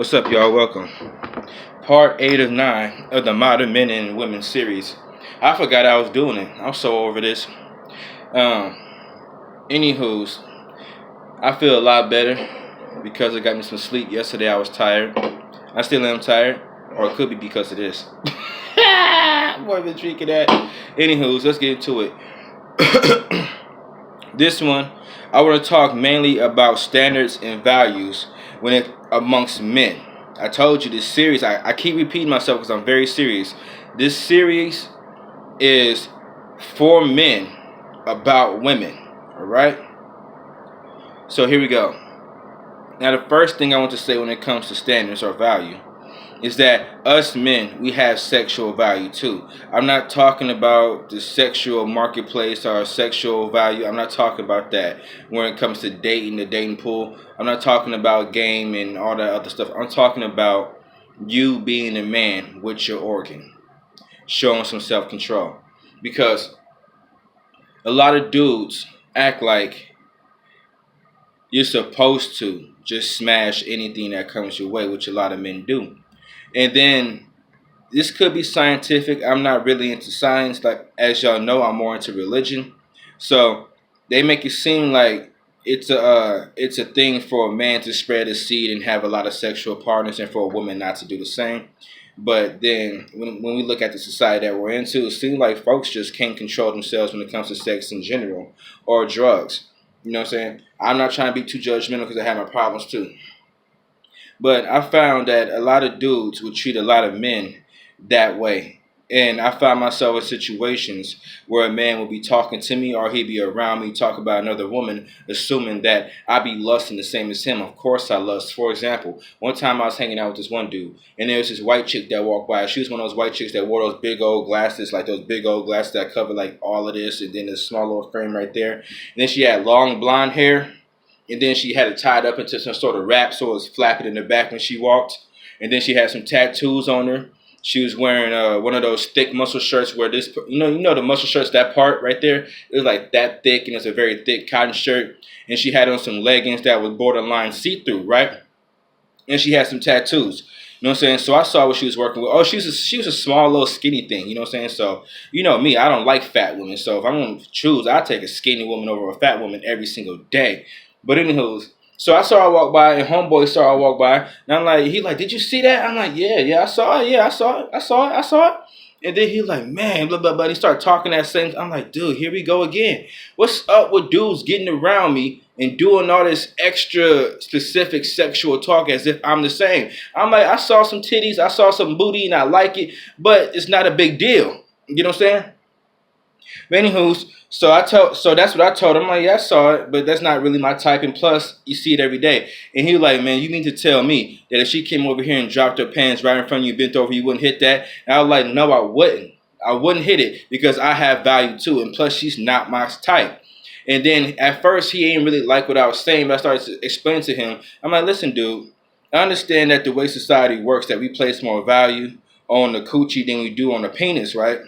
What's up, y'all? Welcome. Part 8 of 9 of the Modern Men and Women series. I forgot I was doing it. I'm so over this. Um, Anywho's, I feel a lot better because I got me some sleep. Yesterday I was tired. I still am tired, or it could be because of this. Boy, been drinking that. Anywho's, let's get into it. This one, I want to talk mainly about standards and values amongst men. I told you this series, I keep repeating myself because I'm very serious. This series is for men about women. Alright? So here we go. Now the first thing I want to say when it comes to standards or value is that us men, we have sexual value too. I'm not talking about the sexual marketplace or sexual value. I'm not talking about that when it comes to dating, the dating pool. I'm not talking about game and all that other stuff. I'm talking about you being a man with your organ, showing some self-control. Because a lot of dudes act like you're supposed to just smash anything that comes your way, which a lot of men do. And then this could be scientific. I'm not really into science. Like, as y'all know, I'm more into religion. So they make it seem like it's a thing for a man to spread his seed and have a lot of sexual partners, and for a woman not to do the same. But then when we look at the society that we're into, it seems like folks just can't control themselves when it comes to sex in general or drugs. You know what I'm saying? I'm not trying to be too judgmental because I have my problems too. But I found that a lot of dudes would treat a lot of men that way. And I found myself in situations where a man would be talking to me or he'd be around me, talk about another woman, assuming that I'd be lusting the same as him. Of course I lust. For example, one time I was hanging out with this one dude, and there was this white chick that walked by. She was one of those white chicks that wore those big old glasses, like those big old glasses that cover like all of this, and then this small little frame right there. And then she had long blonde hair. And then she had it tied up into some sort of wrap so it was flapping in the back when she walked. And then she had some tattoos on her. She was wearing one of those thick muscle shirts where this, you know the muscle shirts, that part right there, it was like that thick, and it's a very thick cotton shirt. And she had on some leggings that was borderline see-through, right? And she had some tattoos. You know what I'm saying? So I saw what she was working with. Oh, she was a small little skinny thing. You know what I'm saying? So, you know me, I don't like fat women. So if I'm going to choose, I'll take a skinny woman over a fat woman every single day. But anywho, so I saw her walk by, and homeboy saw her walk by, and I'm like, he like, did you see that? I'm like, yeah, I saw it, I saw it. And then he like, man, blah, blah, blah. And he started talking that same. I'm like, dude, here we go again. What's up with dudes getting around me and doing all this extra specific sexual talk as if I'm the same? I'm like, I saw some titties, I saw some booty, and I like it, but it's not a big deal. You know what I'm saying? But anywho, so that's what I told him. I'm like, yeah, I saw it, but that's not really my type. And plus, you see it every day. And he was like, man, you mean to tell me that if she came over here and dropped her pants right in front of you, bent over, you wouldn't hit that? And I was like, no, I wouldn't. I wouldn't hit it because I have value too. And plus, she's not my type. And then at first, he ain't really like what I was saying, but I started to explain to him. I'm like, listen, dude, I understand that the way society works, that we place more value on the coochie than we do on the penis, right?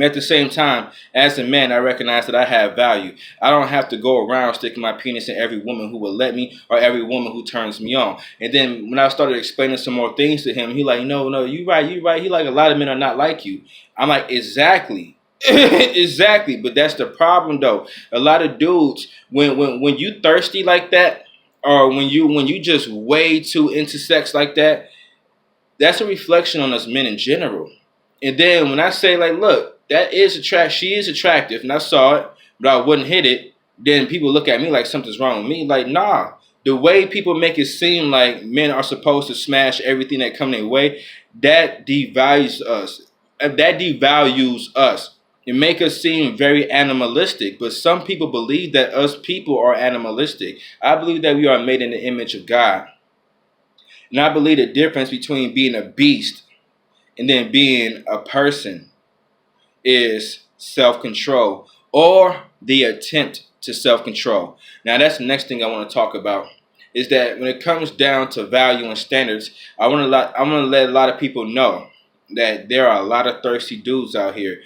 At the same time, as a man, I recognize that I have value. I don't have to go around sticking my penis in every woman who will let me or every woman who turns me on. And then when I started explaining some more things to him, he like, no, you right. He like, a lot of men are not like you. I'm like, exactly. Exactly. But that's the problem, though. A lot of dudes, when you thirsty like that, or when you just way too into sex like that, that's a reflection on us men in general. And then when I say, like, look, she is attractive, and I saw it, but I wouldn't hit it, then people look at me like something's wrong with me. Like, nah. The way people make it seem like men are supposed to smash everything that come their way, that devalues us. That devalues us. It makes us seem very animalistic, but some people believe that us people are animalistic. I believe that we are made in the image of God. And I believe the difference between being a beast and then being a person is self-control, or the attempt to self-control. Now that's the next thing I want to talk about, is that when it comes down to value and standards, I want to let a lot of people know that there are a lot of thirsty dudes out here.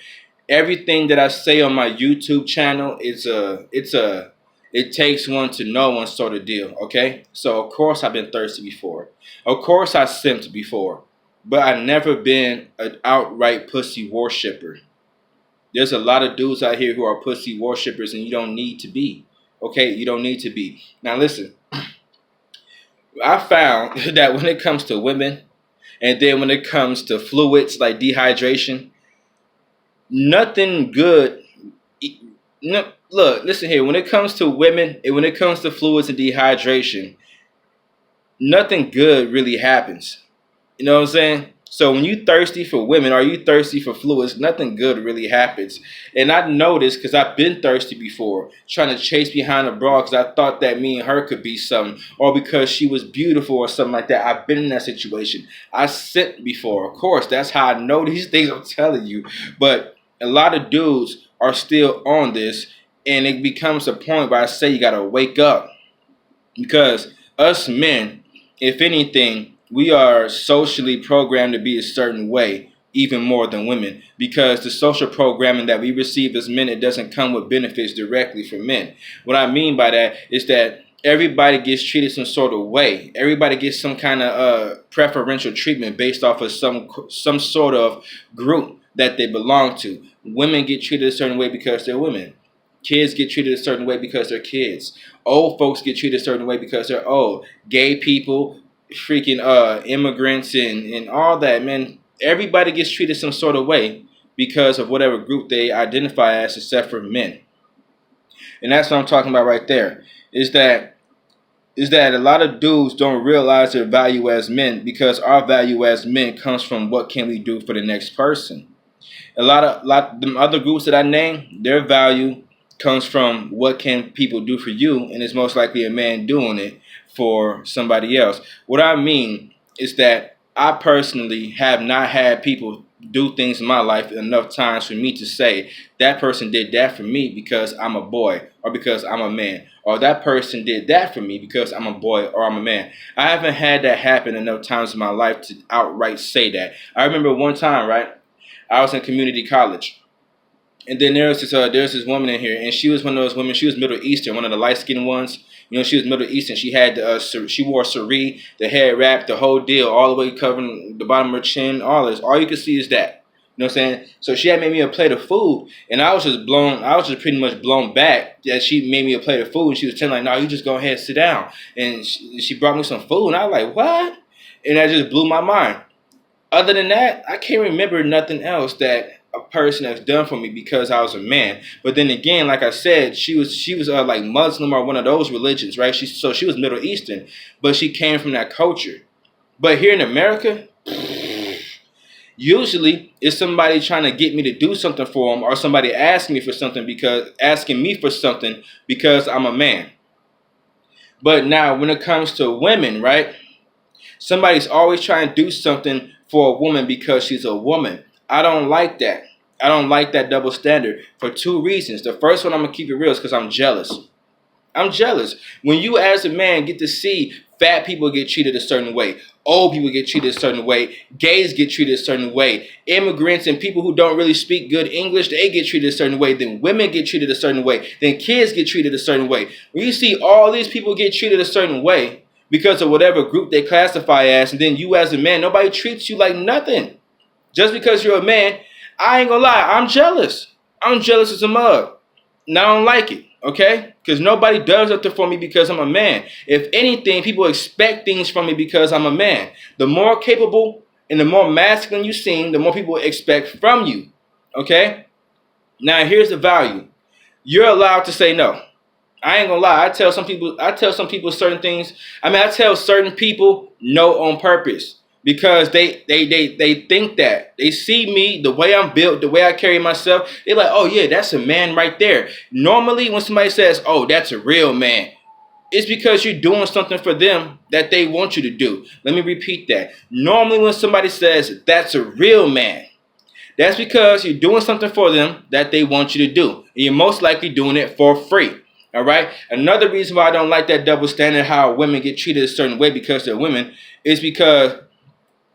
Everything that I say on my YouTube channel is a It takes one to know one sort of deal, okay? So, of course, I've been thirsty before. Of course, I simped before. But I've never been an outright pussy worshiper. There's a lot of dudes out here who are pussy worshippers, and you don't need to be. Okay? You don't need to be. Now, listen, I found that when it comes to women, and then when it comes to fluids like dehydration, nothing good. No, look, listen here. When it comes to women, and when it comes to fluids and dehydration, nothing good really happens. You know what I'm saying? So when you thirsty for women or you thirsty for fluids, nothing good really happens. And I know this because I've been thirsty before, trying to chase behind a broad because I thought that me and her could be something, or because she was beautiful or something like that. I've been in that situation. I sent before. Of course, that's how I know these things I'm telling you. But a lot of dudes are still on this, and it becomes a point where I say you got to wake up. Because us men, if anything, we are socially programmed to be a certain way, even more than women. Because the social programming that we receive as men, it doesn't come with benefits directly for men. What I mean by that is that everybody gets treated some sort of way. Everybody gets some kind of preferential treatment based off of some sort of group that they belong to. Women get treated a certain way because they're women. Kids get treated a certain way because they're kids. Old folks get treated a certain way because they're old. Gay people, freaking immigrants, and all that, man. Everybody gets treated some sort of way because of whatever group they identify as, except for men. And that's what I'm talking about right there. Is that a lot of dudes don't realize their value as men, because our value as men comes from what can we do for the next person. A lot them other groups that I named, their value comes from what can people do for you, and it's most likely a man doing it for somebody else. What I mean is that I personally have not had people do things in my life enough times for me to say that person did that for me because I'm a boy or because I'm a man, or that person did that for me because I'm a boy or I'm a man. I haven't had that happen enough times in my life to outright say that. I remember one time, right? I was in community college, and then there's this woman in here, and she was one of those women. She was Middle Eastern, one of the light skinned ones. You know, she was Middle Eastern. She had she wore sari, the hair wrap, the whole deal, all the way covering the bottom of her chin, all this. All you could see is that. You know what I'm saying? So she had made me a plate of food, and I was just pretty much blown back that she made me a plate of food, and she was telling like, "No, you just go ahead and sit down." And she brought me some food, and I was like, "What?" And that just blew my mind. Other than that, I can't remember nothing else that a person has done for me because I was a man. But then again, like I said, she was like Muslim or one of those religions, right? She was Middle Eastern, but she came from that culture. But here in America, usually it's somebody trying to get me to do something for them, or somebody asking me for something because I'm a man. But now when it comes to women, right? Somebody's always trying to do something for a woman because she's a woman. I don't like that. I don't like that double standard for two reasons. The first one, I'm going to keep it real, is because I'm jealous. I'm jealous. When you as a man get to see fat people get treated a certain way, old people get treated a certain way, gays get treated a certain way, immigrants and people who don't really speak good English, they get treated a certain way, then women get treated a certain way, then kids get treated a certain way. When you see all these people get treated a certain way because of whatever group they classify as, and then you as a man, nobody treats you like nothing. Just because you're a man, I ain't gonna lie, I'm jealous. I'm jealous as a mug. And I don't like it, okay? Because nobody does nothing for me because I'm a man. If anything, people expect things from me because I'm a man. The more capable and the more masculine you seem, the more people expect from you, okay? Now, here's the value. You're allowed to say no. I ain't gonna lie. I tell some people certain things. I tell certain people no on purpose because they think that they see me, the way I'm built, the way I carry myself. They're like, oh yeah, that's a man right there. Normally, when somebody says, oh, that's a real man, it's because you're doing something for them that they want you to do. Let me repeat that. Normally, when somebody says that's a real man, that's because you're doing something for them that they want you to do. And you're most likely doing it for free. All right. Another reason why I don't like that double standard, how women get treated a certain way because they're women, is because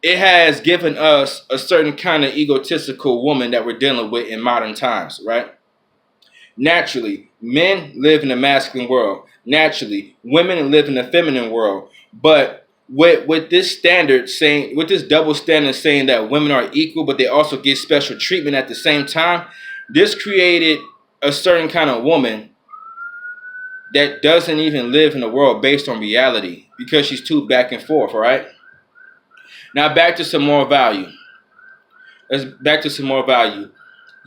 it has given us a certain kind of egotistical woman that we're dealing with in modern times, right? Naturally, men live in a masculine world. Naturally, women live in a feminine world. But with this standard saying, with this double standard saying that women are equal, but they also get special treatment at the same time, this created a certain kind of woman that doesn't even live in a world based on reality because she's too back and forth. All right. Now back to some more value. Let's back to some more value.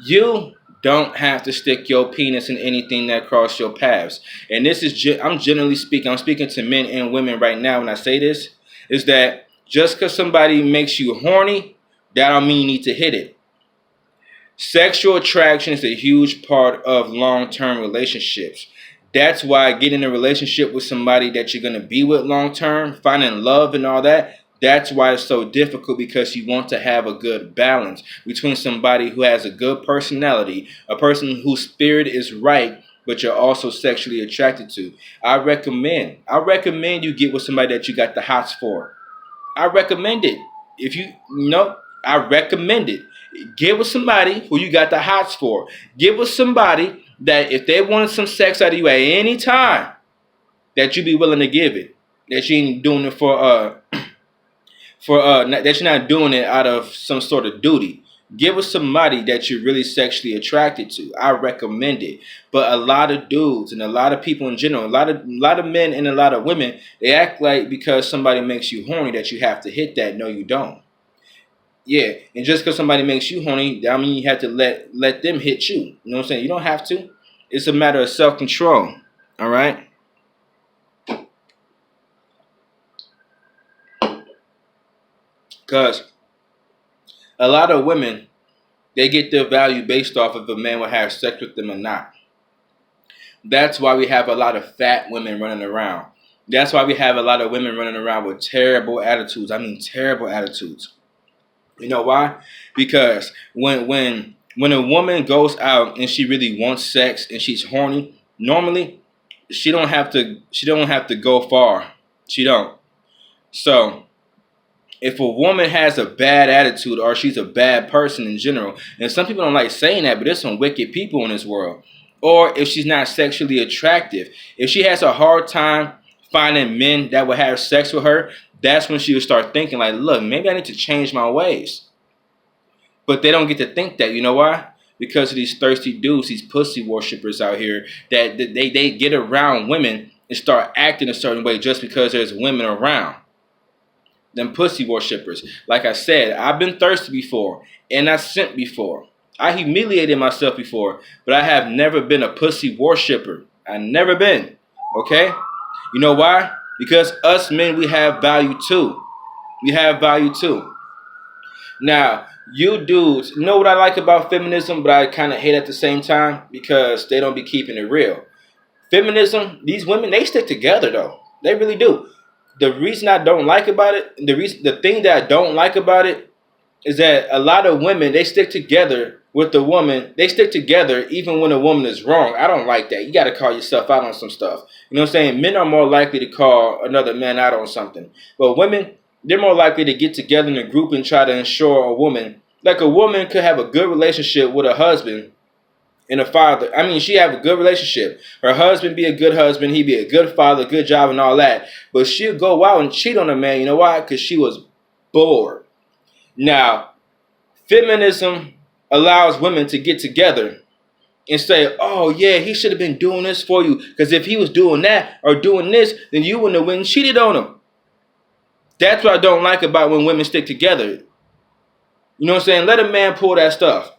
You don't have to stick your penis in anything that cross your paths. And this is, I'm generally speaking, I'm speaking to men and women right now when I say this, is that just because somebody makes you horny, that don't mean you need to hit it. Sexual attraction is a huge part of long-term relationships. That's why getting in a relationship with somebody that you're going to be with long-term, finding love and all that, that's why it's so difficult, because you want to have a good balance between somebody who has a good personality, a person whose spirit is right, but you're also sexually attracted to. I recommend you get with somebody that you got the hots for. I recommend it. If you know, I recommend it. Get with somebody who you got the hots for. Get with somebody that if they wanted some sex out of you at any time, that you be willing to give it. That you ain't doing it that you're not doing it out of some sort of duty. Get with somebody that you're really sexually attracted to. I recommend it. But a lot of dudes and a lot of people in general, a lot of men and a lot of women, they act like because somebody makes you horny that you have to hit that. No, you don't. Yeah, and just because somebody makes you horny, I mean you have to let them hit you. You know what I'm saying? You don't have to. It's a matter of self-control. All right? Because a lot of women, they get their value based off if a man will have sex with them or not. That's why we have a lot of fat women running around. That's why we have a lot of women running around with terrible attitudes. I mean, terrible attitudes. You know why? Because when a woman goes out and she really wants sex and she's horny, normally she don't have to go far. She don't. So if a woman has a bad attitude or she's a bad person in general, and some people don't like saying that, but there's some wicked people in this world. Or if she's not sexually attractive, if she has a hard time finding men that will have sex with her, that's when she will start thinking like, look, maybe I need to change my ways. But they don't get to think that. You know why? Because of these thirsty dudes, these pussy worshippers out here, that they get around women and start acting a certain way just because there's women around. Them pussy worshippers. Like I said, I've been thirsty before, and I sinned before. I humiliated myself before, but I have never been a pussy worshipper. I never been. Okay? You know why? Because us men, we have value too. We have value too. Now, you dudes, know what I like about feminism, but I kind of hate at the same time? Because they don't be keeping it real. Feminism, these women, they stick together though. They really do. The reason I don't like about it, the thing that I don't like about it is that a lot of women, they stick together with the woman. They stick together even when a woman is wrong. I don't like that. You got to call yourself out on some stuff. You know what I'm saying? Men are more likely to call another man out on something. But women, they're more likely to get together in a group and try to ensure a woman, like a woman could have a good relationship with a husband and a father. I mean, she have a good relationship. Her husband be a good husband. He be a good father, good job and all that. But she'll go out and cheat on a man. You know why? Because she was bored. Now, feminism allows women to get together and say, oh, yeah, he should have been doing this for you. Because if he was doing that or doing this, then you wouldn't have went and cheated on him. That's what I don't like about when women stick together. You know what I'm saying? Let a man pull that stuff.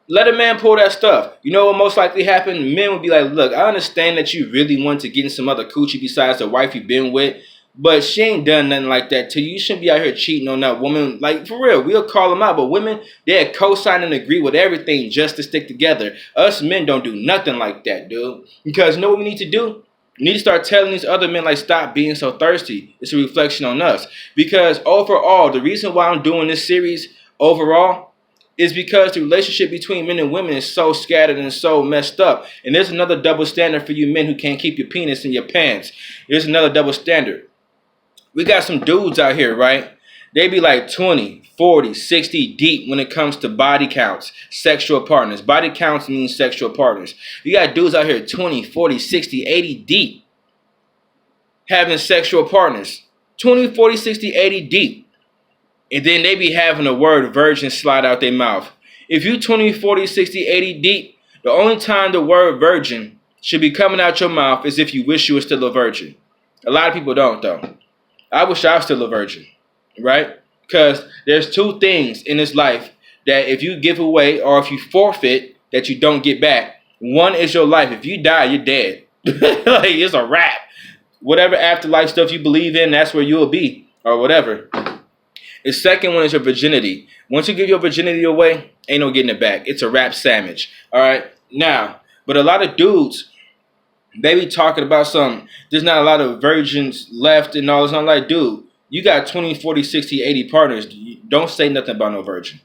Let a man pull that stuff. You know what most likely happen? Men would be like, look, I understand that you really want to get in some other coochie besides the wife you've been with, but she ain't done nothing like that to you. You shouldn't be out here cheating on that woman. Like, for real, we'll call them out. But women, they co-sign and agree with everything just to stick together. Us men don't do nothing like that, dude. Because you know what we need to do? We need to start telling these other men, like, stop being so thirsty. It's a reflection on us. Because overall, the reason why I'm doing this series overall is because the relationship between men and women is so scattered and so messed up. And there's another double standard for you men who can't keep your penis in your pants. There's another double standard. We got some dudes out here, right, They be like 20, 40, 60 deep when it comes to body counts, sexual partners. Body counts means sexual partners. You got dudes out here 20, 40, 60, 80 deep having sexual partners. 20, 40, 60, 80 deep. And then they be having the word virgin slide out their mouth. If you 20, 40, 60, 80 deep, the only time the word virgin should be coming out your mouth is if you wish you were still a virgin. A lot of people don't, though. I wish I was still a virgin, right? Because there's two things in this life that if you give away or if you forfeit that you don't get back. One is your life. If you die, you're dead. Like, it's a wrap. Whatever afterlife stuff you believe in, that's where you'll be or whatever. The second one is your virginity. Once you give your virginity away, ain't no getting it back. It's a wrap sandwich. All right? Now, but a lot of dudes, they be talking about something. There's not a lot of virgins left and all this. I'm like, dude, you got 20, 40, 60, 80 partners. Don't say nothing about no virgin.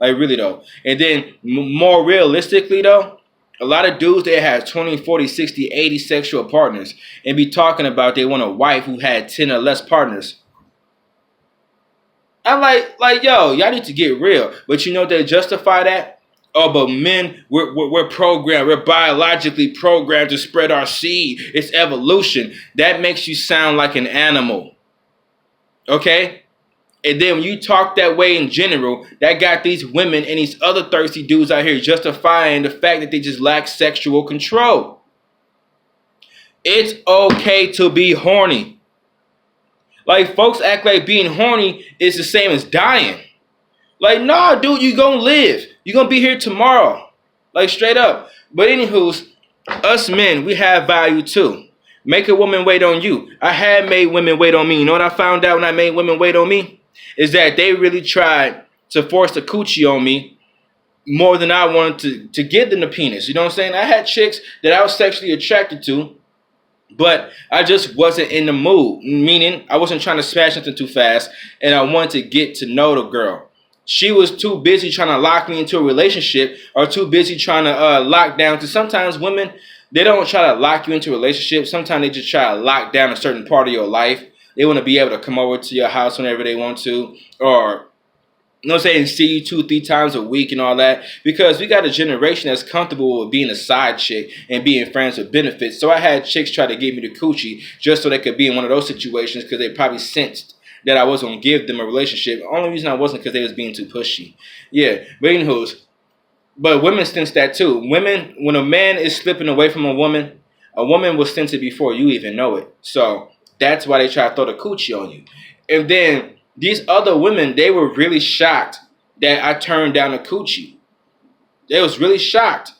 Like, really, though. And then more realistically, though, a lot of dudes, they have 20, 40, 60, 80 sexual partners and be talking about they want a wife who had 10 or less partners. I'm like, yo, y'all need to get real. But you know they justify that? Oh, but men, we're programmed. We're biologically programmed to spread our seed. It's evolution. That makes you sound like an animal. Okay? And then when you talk that way in general, that got these women and these other thirsty dudes out here justifying the fact that they just lack sexual control. It's okay to be horny. Like, folks act like being horny is the same as dying. Like, nah, dude, you gonna live. You gonna be here tomorrow. Like, straight up. But anywho, us men, we have value too. Make a woman wait on you. I had made women wait on me. You know what I found out when I made women wait on me? Is that they really tried to force the coochie on me more than I wanted to give them the penis. You know what I'm saying? I had chicks that I was sexually attracted to, but I just wasn't in the mood. Meaning, I wasn't trying to smash something too fast, and I wanted to get to know the girl. She was too busy trying to lock me into a relationship or too busy trying to lock down. Because sometimes women, they don't try to lock you into a relationship. Sometimes they just try to lock down a certain part of your life. They want to be able to come over to your house whenever they want to, or, you know what I'm saying, see you 2-3 times a week and all that. Because we got a generation that's comfortable with being a side chick and being friends with benefits. So I had chicks try to give me the coochie just so they could be in one of those situations because they probably sensed that I wasn't going to give them a relationship. The only reason I wasn't because they was being too pushy. Yeah, but anywho, but women sense that too. Women, when a man is slipping away from a woman will sense it before you even know it. So that's why they try to throw the coochie on you. And then these other women, they were really shocked that I turned down the coochie. They was really shocked.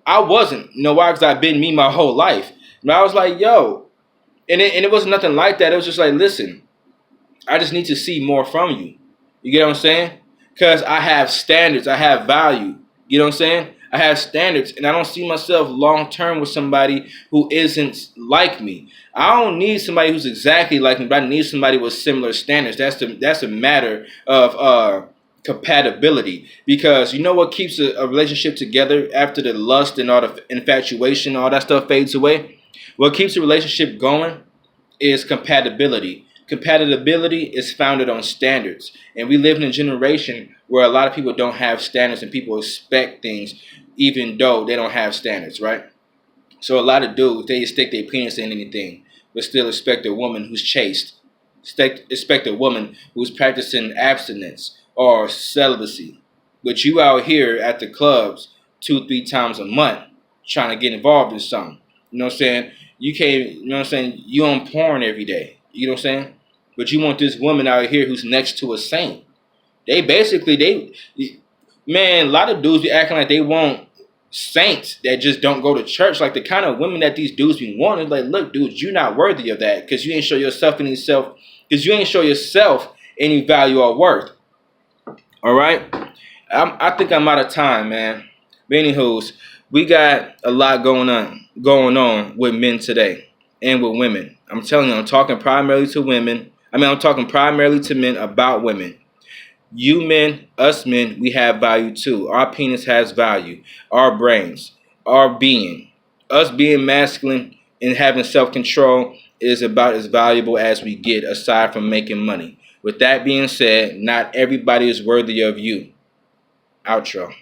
I wasn't. You know why? Because I've been me my whole life. And I was like, yo. And it wasn't nothing like that. It was just like, listen, I just need to see more from you. You get what I'm saying? Because I have standards. I have value. You know what I'm saying? I have standards, and I don't see myself long-term with somebody who isn't like me. I don't need somebody who's exactly like me, but I need somebody with similar standards. That's a matter of compatibility. Because you know what keeps a relationship together after the lust and all the infatuation, all that stuff fades away? What keeps a relationship going is compatibility. Compatibility is founded on standards. And we live in a generation where a lot of people don't have standards and people expect things even though they don't have standards, right? So a lot of dudes, they stick their penis in anything, but still expect a woman who's chaste. Expect a woman who's practicing abstinence or celibacy. But you out here at the clubs 2-3 times a month trying to get involved in something. You know what I'm saying? You can't, you know what I'm saying? You on porn every day. You know what I'm saying? But you want this woman out here who's next to a saint. They basically, man, a lot of dudes be acting like they want saints that just don't go to church. Like the kind of women that these dudes be wanting. Like, look, dude, you're not worthy of that because you ain't show yourself any value or worth. All right? I think I'm out of time, man. But anywho, we got a lot going on with men today and with women. I'm telling you, I'm talking primarily to women. I'm talking primarily to men about women. You men, us men, we have value too. Our penis has value. Our brains, our being. Us being masculine and having self-control is about as valuable as we get aside from making money. With that being said, not everybody is worthy of you. Outro.